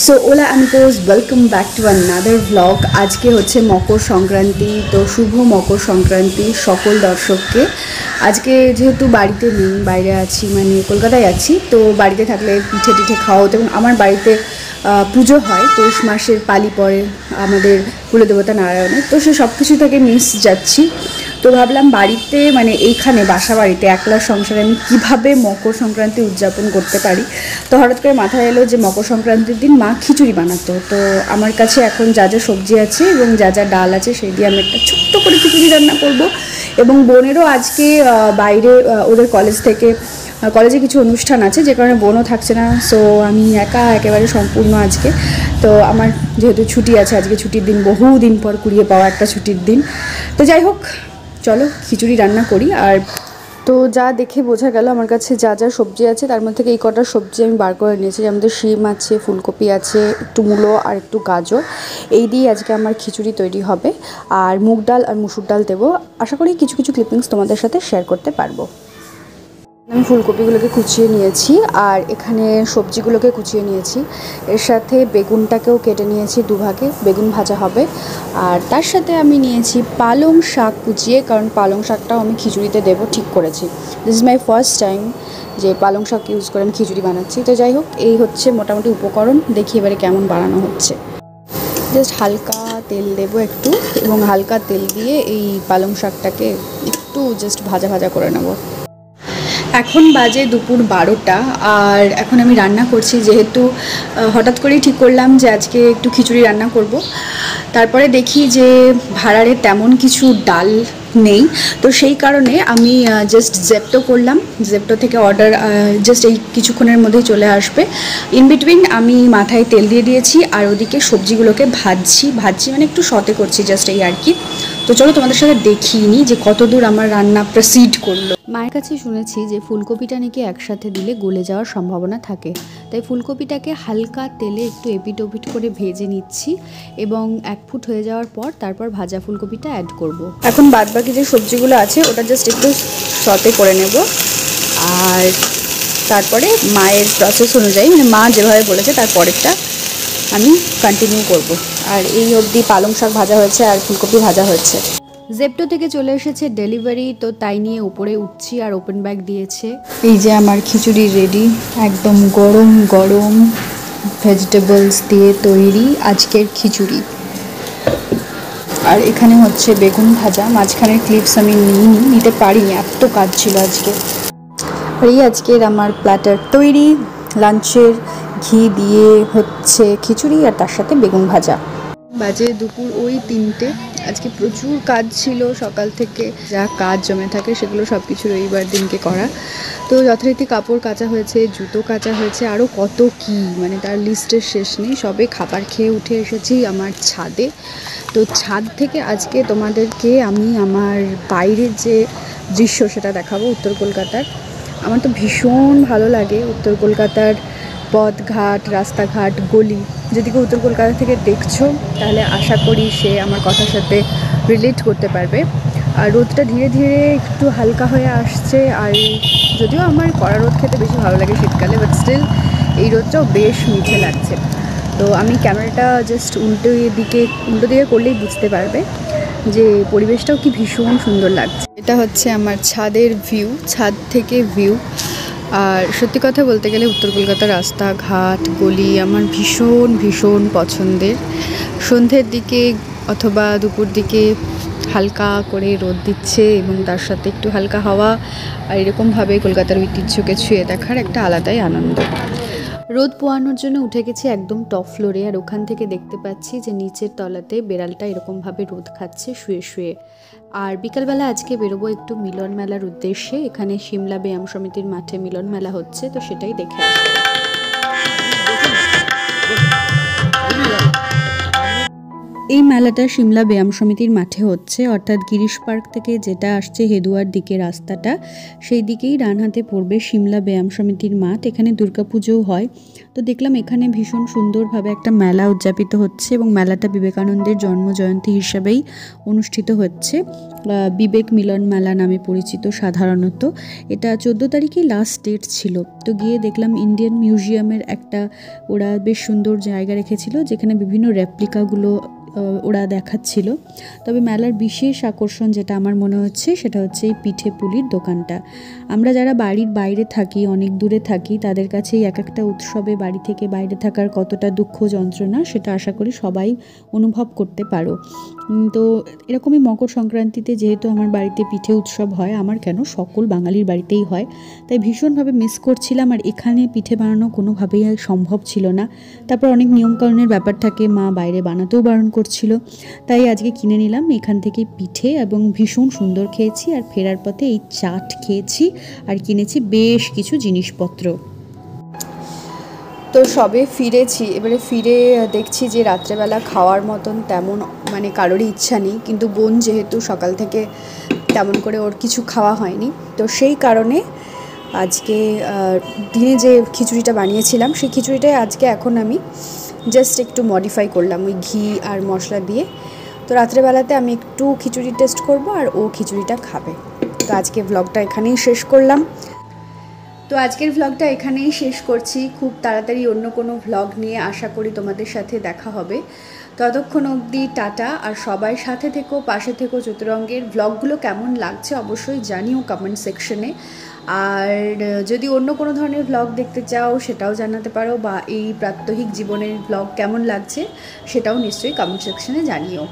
So ওলা আমিগোস welcome back to another vlog. আজকে হচ্ছে মকর সংক্রান্তি, তো শুভ মকর সংক্রান্তি সকল দর্শককে। আজকে যেহেতু বাড়িতে নেই, বাইরে আছি, মানে কলকাতায় আছি, তো বাড়িতে থাকলে পিঠে টিঠে খাওয়া হতো। এবং আমার বাড়িতে পুজো হয়, পৌষ মাসের পালি পড়ে আমাদের কুলদেবতা নারায়ণের, তো সে সব কিছু থেকে মিস যাচ্ছি। তো ভাবলাম বাড়িতে, মানে এইখানে বাসা বাড়িতে একলা সংসারে আমি কীভাবে মকর সংক্রান্তি উদযাপন করতে পারি। তো হঠাৎ করে মাথায় এলো যে মকর সংক্রান্তির দিন মা খিচুড়ি বানাতো। তো আমার কাছে এখন যা যা সবজি আছে এবং যা যা ডাল আছে সেই দিয়ে আমি একটা ছোট্ট করে খিচুড়ি রান্না করব। এবং বোনেরও আজকে বাইরে ওদের কলেজ থেকে কলেজে কিছু অনুষ্ঠান আছে, যে কারণে বোনও থাকছে না। সো আমি একা একেবারে সম্পূর্ণ আজকে। তো আমার যেহেতু ছুটি আছে, আজকে ছুটির দিন, বহুদিন পর কুড়িয়ে পাওয়া একটা ছুটির দিন। তো যাই হোক, চলো খিচুড়ি রান্না করি। আর তো যা দেখে বোঝা গেল আমার কাছে যা যা সবজি আছে তার মধ্যে থেকে এই কটা সবজি আমি বার করে নিয়েছি। আমাদের শিম আছে, ফুলকপি আছে, একটু মূলো আর একটু গাজর, এই দিয়ে আজকে আমার খিচুড়ি তৈরি হবে। আর মুগ ডাল আর মুসুর ডাল দেবো। আশা করি কিছু কিছু ক্লিপিংস তোমাদের সাথে শেয়ার করতে পারবো। আমি ফুলকপিগুলোকে কুচিয়ে নিয়েছি আর এখানে সবজিগুলোকে কুচিয়ে নিয়েছি। এর সাথে বেগুনটাকেও কেটে নিয়েছি দুভাগে, বেগুন ভাজা হবে। আর তার সাথে আমি নিয়েছি পালং শাক কুচিয়ে, কারণ পালং শাকটাও আমি খিচুড়িতে দেবো ঠিক করেছি। This is my first time যে পালং শাক ইউজ করে আমি খিচুড়ি বানাচ্ছি। তো যাই হোক, এই হচ্ছে মোটামুটি উপকরণ। দেখি এবারে কেমন বানানো হচ্ছে। জাস্ট হালকা তেল দেবো একটু, এবং হালকা তেল দিয়ে এই পালং শাকটাকে একটু জাস্ট ভাজা ভাজা করে নেবো। এখন বাজে দুপুর 12টা, আর এখন আমি রান্না করছি। যেহেতু হঠাৎ করেই ঠিক করলাম যে আজকে একটু খিচুড়ি রান্না করব। তারপরে দেখি যে ভাড়ারে তেমন কিছু ডাল নেই, তো সেই কারণে আমি জাস্ট জেপ্টো করলাম। জেপ্টো থেকে অর্ডার জাস্ট এই কিছুক্ষণের মধ্যেই চলে আসবে। ইন বিটুইন আমি মাথায় তেল দিয়ে দিয়েছি আর ওদিকে সবজিগুলোকে ভাজছি মানে একটু সতে করছি, জাস্ট এই আর কি। তো চলো তোমাদের সাথে দেখিয়ে নিই যে কতদূর আমার রান্না প্রসিড করলো। মায়ের কাছে শুনেছি যে ফুলকপিটা নাকি একসাথে দিলে গলে যাওয়ার সম্ভাবনা থাকে, তাই ফুলকপিটাকে হালকা তেলে একটু এপিট ওপিট করে ভেজে নিচ্ছি, এবং 1 ফুট হয়ে যাওয়ার পর তারপর ভাজা ফুলকপিটা অ্যাড করব। এখন বাদবাকি যে সবজিগুলো আছে ওটা জাস্ট একটু সতে করে নেব, আর তারপরে মায়ের প্রসেস অনুযায়ী, মানে মা যেভাবে বলেছে তার পরেরটা আমি কন্টিনিউ করব। আর এই অবধি পালং শাক ভাজা হয়েছে আর ফুলকপি ভাজা হয়েছে। জেপ্টো থেকে চলে এসেছে ডেলিভারি, তো তাই নিয়ে উপরে উঠছি। আর ওপেন ব্যাগ দিয়েছে। এই যে আমার খিচুড়ি রেডি, একদম গরম গরম ভেজিটেবলস দিয়ে তৈরি আজকের খিচুড়ি। আর এখানে হচ্ছে বেগুন ভাজা। মাঝখানের ক্লিপস আমি নিতে পারিনি, এত কাজ ছিল আজকে। আর এই আজকের আমার প্ল্যাটার তৈরি লাঞ্চের। ঘি দিয়ে হচ্ছে খিচুড়ি আর তার সাথে বেগুন ভাজা। বাজে দুপুর ওই 3টে। আজকে প্রচুর কাজ ছিল সকাল থেকে, যা কাজ জমে থাকে সেগুলো সব কিছু রবিবার দিনকে করা। তো যথারীতি কাপড় কাচা হয়েছে, জুতো কাচা হয়েছে, আরও কত কি, মানে তার লিস্টের শেষ নেই। সবে খাবার খেয়ে উঠে এসেছি আমার ছাদে। তো ছাদ থেকে আজকে তোমাদেরকে আমি আমার বাইরের যে দৃশ্য সেটা দেখাবো, উত্তর কলকাতার। আমার তো ভীষণ ভালো লাগে উত্তর কলকাতার পথঘাট, রাস্তাঘাট, গলি। যদি কেউ উত্তর কলকাতা থেকে দেখছো তাহলে আশা করি সে আমার কথার সাথে রিলেট করতে পারবে। আর রোদটা ধীরে ধীরে একটু হালকা হয়ে আসছে। আর যদিও আমার কড়া রোদ খেতে বেশি ভালো লাগে শীতকালে, বাট স্টিল এই রোদটাও বেশ মিঠে লাগছে। তো আমি ক্যামেরাটা জাস্ট উল্টো দিকে করলেই বুঝতে পারবে যে পরিবেশটাও কি ভীষণ সুন্দর লাগছে। এটা হচ্ছে আমার ছাদের ভিউ, ছাদ থেকে ভিউ। আর সত্যি কথা বলতে গেলে উত্তর কলকাতার রাস্তাঘাট, গলি আমার ভীষণ ভীষণ পছন্দের। সন্ধ্যের দিকে অথবা দুপুর দিকে হালকা করে রোদ দিচ্ছে এবং তার সাথে একটু হালকা হাওয়া, আর এরকমভাবে কলকাতার ঐতিহ্যকে ছুঁয়ে দেখার একটা আলাদাই আনন্দ। রোদ পোয়ানোর জন্য উঠে গেছি একদম টপ ফ্লোরে। আর ওখান থেকে দেখতে পাচ্ছি যে নিচের তলাতে বেড়ালটা এরকমভাবে রোদ খাচ্ছে শুয়ে শুয়ে। আর বিকালবেলা আজকে বেরোবো একটু মিলন মেলার উদ্দেশ্যে। এখানে সিমলা ব্যায়াম সমিতির মাঠে মিলন মেলা হচ্ছে, তো সেটাই দেখে আসবো। এই মেলাটা সিমলা ব্যায়াম সমিতির মাঠে হচ্ছে, অর্থাৎ গিরিশ পার্ক থেকে যেটা আসছে হেদুয়ার দিকে রাস্তাটা, সেই দিকেই ডান হাতে পড়বে সিমলা ব্যায়াম সমিতির মাঠ। এখানে দুর্গাপুজোও হয়। তো দেখলাম এখানে ভীষণ সুন্দরভাবে একটা মেলা উদযাপিত হচ্ছে এবং মেলাটা বিবেকানন্দের জন্মজয়ন্তী হিসাবেই অনুষ্ঠিত হচ্ছে। বিবেক মিলন মেলা নামে পরিচিত সাধারণত। এটা 14 তারিখে লাস্ট ডেট ছিল। তো গিয়ে দেখলাম ইন্ডিয়ান মিউজিয়ামের একটা ওরা বেশ সুন্দর জায়গা রেখেছিল, যেখানে বিভিন্ন রেপ্লিকাগুলো ওরা দেখাচ্ছিল। তবে মেলার বিশেষ আকর্ষণ যেটা আমার মনে হচ্ছে সেটা হচ্ছে এই পিঠে পুলির দোকানটা। আমরা যারা বাড়ির বাইরে থাকি, অনেক দূরে থাকি, তাদের কাছেই এক একটা উৎসবে বাড়ি থেকে বাইরে থাকার কতটা দুঃখ যন্ত্রণা সেটা আশা করি সবাই অনুভব করতে পারো। তো এরকমই মকর সংক্রান্তিতে যেহেতু আমার বাড়িতে পিঠে উৎসব হয়, আমার কেন সকল বাঙালির বাড়িতেই হয়, তাই ভীষণভাবে মিস করছিলাম। আর এখানে পিঠে বানানো কোনোভাবেই সম্ভব ছিল না। তারপর অনেক নিয়মকানুনের ব্যাপার থাকে, মা বাইরে বানাতেও বারণ করছিল, তাই আজকে কিনে নিলাম এখান থেকে পিঠে এবং ভীষণ সুন্দর খেয়েছি। আর ফেরার পথে এই চাট খেয়েছি আর কিনেছি বেশ কিছু জিনিসপত্র। তো সবে ফিরেছি, এবারে ফিরে দেখছি যে রাত্রেবেলা খাওয়ার মতন তেমন মানে কারোরই ইচ্ছা নেই, কিন্তু বোন যেহেতু সকাল থেকে তেমন করে ওর কিছু খাওয়া হয়নি, তো সেই কারণে আজকে দিনে যে খিচুড়িটা বানিয়েছিলাম সেই খিচুড়িটাই আজকে এখন আমি জাস্ট একটু মডিফাই করলাম ওই ঘি আর মশলা দিয়ে। তো রাত্রেবেলাতে আমি একটু খিচুড়ি টেস্ট করব আর ও খিচুড়িটা খাবে। তো আজকে ব্লগটা এখানেই শেষ করলাম। তো আজকের ভ্লগটা এখানেই শেষ করছি। খুব তাড়াতাড়ি অন্য কোনো ভ্লগ নিয়ে আশা করি তোমাদের সাথে দেখা হবে। ততক্ষণ অবধি টাটা, আর সবাই সাথে থেকো, পাশে থেকো। চতুরঙ্গের ভ্লগগুলো কেমন লাগছে অবশ্যই জানিও কমেন্ট সেকশনে। আর যদি অন্য কোনো ধরনের ভ্লগ দেখতে চাও সেটাও জানাতে পারো, বা এই প্রাত্যহিক জীবনের ভ্লগ কেমন লাগছে সেটাও নিশ্চয়ই কমেন্ট সেকশনে জানিও।